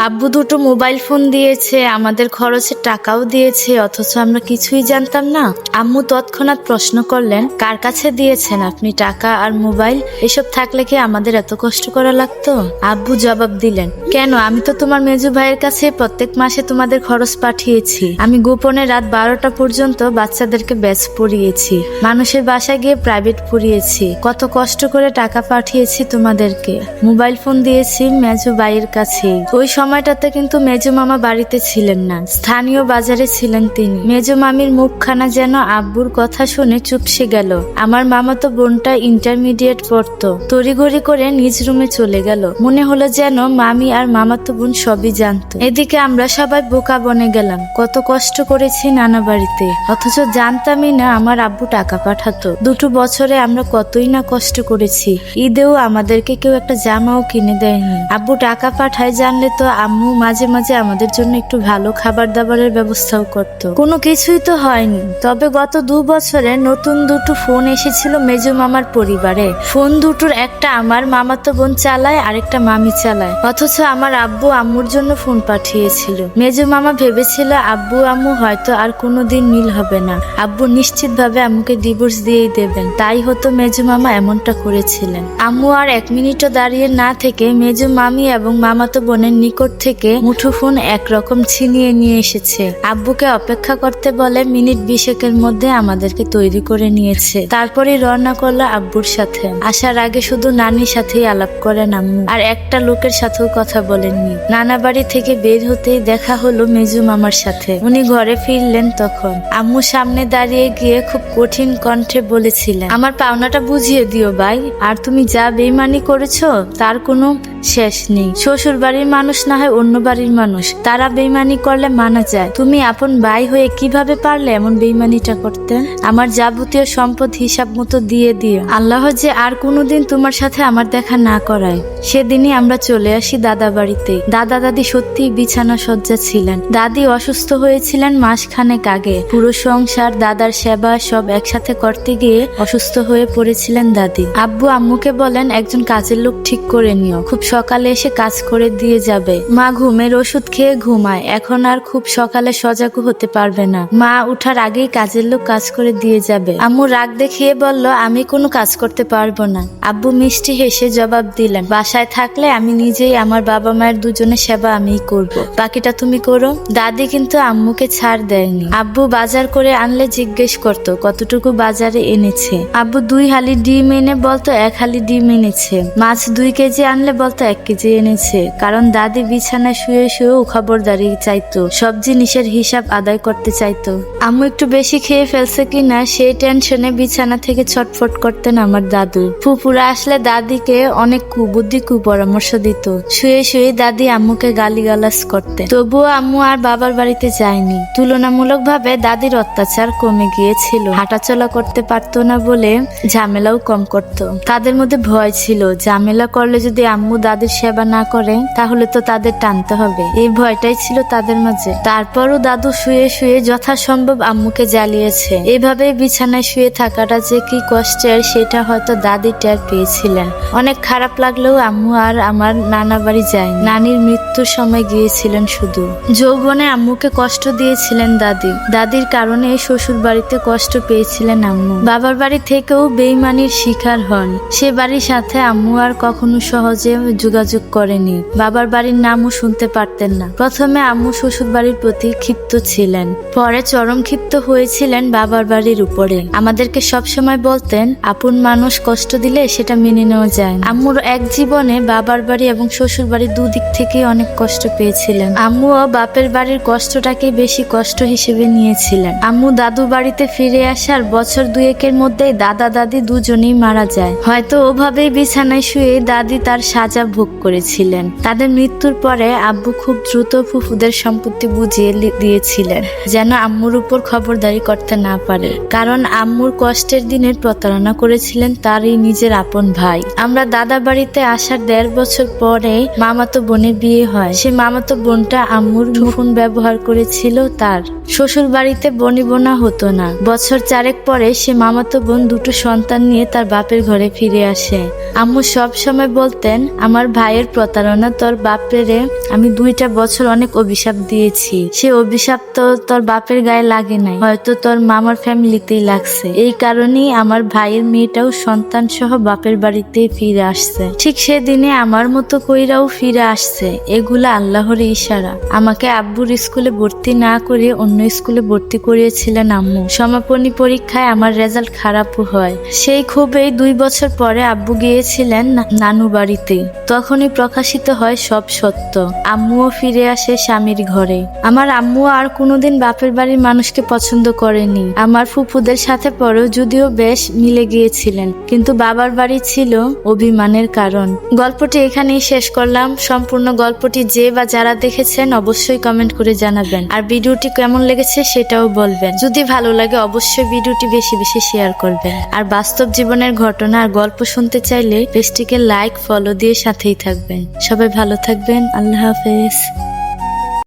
আব্বু দুটো mobile phone দিয়েছে, আমাদের খরচের টাকাও দিয়েছে, অথচ আমরা কিছুই জানতাম না। আম্মু তৎক্ষণাৎ প্রশ্ন করলেন, কার কাছে দিয়েছেন আপনি টাকা আর মোবাইল? এসব থাকলে কি আমাদের এত কষ্ট করা লাগতো? আব্বু জবাব দিলেন, কেন, আমি তো তোমার মেজু ভাইয়ের কাছে প্রত্যেক মাসে তোমাদের খরচ পাঠিয়েছি। আমি গোপনে রাত 12টা পর্যন্ত বাচ্চাদেরকে ব্যাচ পড়িয়েছি, মানুষের বাসায় গিয়ে প্রাইভেট পড়িয়েছি, কত কষ্ট করে টাকা পাঠিয়েছি তোমাদেরকে। মোবাইল ফোন দিয়েছি মেজু ভাইয়ের কাছে। ওই সময়টাতে কিন্তু মেজো মামা বাড়িতে ছিলেন না, স্থানীয় বাজারে ছিলেন তিনি। মেজো মামির মুখখানা যেন আব্বুর কথা শুনে চুপসে গেল। আমার মামাতো বোনটা ইন্টারমিডিয়েট পড়তো, তড়িঘড়ি করে নিজ রুমে চলে গেল। মনে হলো যেন মামি আর মামাতো বোন সবই জানতো। এদিকে আমরা সবাই বোকা বনে গেলাম। কত কষ্ট করেছি নানা বাড়িতে, অথচ জানতামই না আমার আব্বু টাকা পাঠাতো। 2 বছরে আমরা কতই না কষ্ট করেছি। ঈদেও আমাদেরকে কেউ একটা জামাও কিনে দেয়নি। আব্বু টাকা পাঠায় জানলে তো আম্মু মাঝে মাঝে আমাদের জন্য একটু ভালো খাবার দাবারের ব্যবস্থাও করত। কোনো কিছুই তো হয়নি। তবে গত 2 বছরে নতুন 2টো ফোন এসেছিল মেজো মামার পরিবারে। ফোন দুটোর একটা আমার মামাতো বোন চালায়, আরেকটা মামি চালায়। অথচ আমার আব্বু আম্মুর জন্য ফোন পাঠিয়েছিল। মেজো মামা ভেবেছিল আব্বু আম্মু হয়তো আর কোনোদিন মিল হবে না, আব্বু নিশ্চিতভাবে আম্মুকে ডিভোর্স দিয়েই দেবেন। তাই হতো মেজো মামা এমনটা করেছিলেন। আম্মু আর 1 মিনিটও দাঁড়িয়ে না থেকে মেজো মামি এবং মামাতো বোনের নিকট থেকে মুঠোফোন একরকম ছিনিয়ে নিয়ে এসেছে। আব্বুকে অপেক্ষা করতে বলে মিনিট 20 মধ্যে আমাদেরকে তৈরি করে নিয়েছে। তারপরে রওনা করলো আব্বুর সাথে। আসার আগে শুধু নানির সাথেই আলাপ করেন আম্মু, আর একটা লোকের সাথেও কথা বলেননি। নানা বাড়ি থেকে বের হতেই দেখা হলো মেজু মামার সাথে। উনি ঘরে ফিরলেন তখন। আম্মু সামনে দাঁড়িয়ে গিয়ে খুব কঠিন কণ্ঠে বলেছিলেন, আমার পাওনাটা বুঝিয়ে দিও ভাই, আর তুমি যা বেইমানি করেছো তার কোনো শেষ নেই। শ্বশুর বাড়ির মানুষ না হয় অন্য বাড়ির মানুষ, তারা বেইমানি করলে মানা যায়। তুমি আপন ভাই হয়ে কিভাবে পারলে এমন বেইমানিটা করতে? আমার যাবতীয় সম্পদ হিসাব মতো দিয়ে দিও। আল্লাহ যে আর কোনোদিন তোমার সাথে আমার দেখা না করায়। সেদিনই আমরা চলে আসি দাদা বাড়িতে। দাদা দাদি সত্যিই বিছানা সজ্জা ছিলেন। দাদি অসুস্থ হয়েছিলেন মাসখানেক আগে। পুরো সংসার, দাদার সেবা সব একসাথে করতে গিয়ে অসুস্থ হয়ে পড়েছিলেন দাদি। আব্বু আম্মুকে বলেন, একজন কাজের লোক ঠিক করে নিও, খুব সকালে এসে কাজ করে দিয়ে যাবে। মা ঘুমের ওষুধ খেয়ে ঘুমায়, এখন আর খুব সকালে সজাগ হতে পারবে না। মা উঠার আগেই কাজের লোক কাজ করে দিয়ে যাবে। আম্মু রাগ দেখিয়ে বলল, আমি কোনো কাজ করতে পারবো না। আব্বু মিষ্টি হেসে জবাব দিলেন, বাসায় থাকলে আমি নিজেই আমার বাবা মায়ের দুজনের সেবা আমিই করব, বাকিটা তুমি করো। দাদি কিন্তু আম্মুকে ছাড় দেয়নি। আব্বু বাজার করে আনলে জিজ্ঞেস করতো কতটুকু বাজারে এনেছে। আব্বু 2 হালি ডিম এনে বলতো 1 হালি ডিম এনেছে। মাছ 2 কেজি আনলে বলতো 1 কেজি এনেছে। কারণ দাদি বিছানায় শুয়ে শুয়েও খবরদারি চাইতো, সব জিনিসের হিসাব আদায় করতে চাইতো। আম্মু একটু বেশি খেয়ে ফেলছে কিনা সেই টেনশনে বিছানা থেকে ছটফট করতেন আমার দাদু। ফুপুরা আসলে দাদিকে অনেক কুবুদ্ধি কুপরামর্শ দিত। শুয়ে শুয়ে দাদি আম্মুকে গালিগালাজ করতে। তবুও আম্মু আর বাবার বাড়িতে যায়নি। তুলনামূলকভাবে দাদির অত্যাচার কমে গিয়েছিল। হাঁটাচলা করতে পারতো না বলে ঝামেলাও কম করত। তাদের মধ্যে ভয় ছিল, ঝামেলা করলে যদি আম্মু দাদির সেবা না করে তাহলে তো তাদের টানতে হবে। এই ভয়টাই ছিল তাদের মাঝে। তারপরও দাদু শুয়ে শুয়ে যথাসম্ভব আম্মুকে জ্বালিয়েছে। এভাবে বিছানায় শুয়ে থাকাটা যে কি কষ্টের সেটা হয়তো দাদি টের পেয়েছিলেন। অনেক খারাপ লাগলেও আম্মু আর আমার নানা বাড়ি যায়নি। নানির মৃত্যুর সময় গিয়েছিলেন শুধু। যৌবনে আম্মুকে কষ্ট দিয়েছিলেন দাদি। দাদির কারণে শ্বশুর বাড়িতে কষ্ট পেয়েছিলেন আম্মু। বাবার বাড়ি থেকেও বেইমানির শিকার হন। সে বাড়ির সাথে আম্মু আর কখনো সহজে যোগাযোগ করেনি। বাবার বাড়ির নামও শুনতে পারতেন না। প্রথমে আম্মু শ্বশুর বাড়ির প্রতি ক্ষিপ্ত ছিলেন, পরে চরম ক্ষিপ্ত হয়েছিলেন বাবার বাড়ির উপরে। আমাদেরকে সবসময় বলতেন, আপন মানুষ কষ্ট দিলে সেটা মেনে নেওয়া যায়। আম্মুর এক জীবনে বাবার বাড়ি এবং শ্বশুর বাড়ির দুদিক থেকে অনেক কষ্ট পেয়েছিলেন। আম্মুও বাপের বাড়ির কষ্টটাকে বেশি কষ্ট হিসেবে নিয়েছিলেন। আম্মু দাদু বাড়িতে ফিরে আসার বছর 2-এর মধ্যেই দাদা দাদি দুজনেই মারা যায়। হয়তো ওভাবেই বিছানায় শুয়ে দাদি তার সাজা ভোগ করেছিলেন। তাদের মৃত্যুর পরে আব্বু খুব দ্রুত ফুফুদের সম্পত্তি বুঝিয়ে দিয়েছিলেন, যেন আম্মুর উপর খবরদারি করতে না পারে। কারণ আম্মুর কষ্টের দিনের প্রতারণা করেছিলেন তারই নিজের আপন ভাই। আমরা দাদা বাড়িতে আসার 1.5 বছর পরে মামাতো বোনের বিয়ে হয়। সে মামাতো বোনটা আম্মুর ফোন ব্যবহার করেছিল তার। শ্বশুর বাড়িতে বনিবনা হতো না। বছর 4 পরে সে মামাতো বোন 2টো সন্তান নিয়ে তার বাপের ঘরে ফিরে আসে। আম্মু সব সময় বলতেন, আমার ভাইয়ের প্রতারণা তোর বাপের ছেড়ে আমি 2টা বছর অনেক অভিশাপ দিয়েছি। সে অভিশাপ তো তোর বাপের গায়ে লাগে নাই, হয়তো তোর মামার ফ্যামিলিতেই লাগছে। এই কারণেই আমার ভাইয়ের মেয়েটাও সন্তান সহ বাপের বাড়িতেই ফিরে আসছে। ঠিক সেদিনে আমার মতো কইরাও ফিরে আসছে। এগুলা আল্লাহর ইশারা। আমাকে আব্বুর স্কুলে ভর্তি না করে অন্য স্কুলে ভর্তি করিয়েছিলেন আম্মু। সমাপনী পরীক্ষায় আমার রেজাল্ট খারাপও হয়। সেই ক্ষোভেই 2 বছর পরে আব্বু গিয়েছিলেন নানু বাড়িতে। তখনই প্রকাশিত হয় সব সত্য। আম্মুও ফিরে আসে স্বামীর ঘরে। আমার আম্মু আর কোনোদিন বাপের বাড়ির মানুষকে পছন্দ করেনি। আমার ফুফুদের সাথে পরেও যদিও বেশ মিলে গিয়েছিলেন, কিন্তু বাবার বাড়ি ছিল অভিমানের কারণ। গল্পটি এখানেই শেষ করলাম। সম্পূর্ণ গল্পটি যে বা যারা দেখেছেন অবশ্যই কমেন্ট করে জানাবেন, আর ভিডিওটি কেমন লেগেছে সেটাও বলবেন। যদি ভালো লাগে অবশ্যই ভিডিওটি বেশি বেশি শেয়ার করবেন। আর বাস্তব জীবনের ঘটনা আর গল্প শুনতে চাইলে পেজটিকে লাইক ফলো দিয়ে সাথেই থাকবেন। সবাই ভালো থাকবেন। আল্লাহ হাফেজ।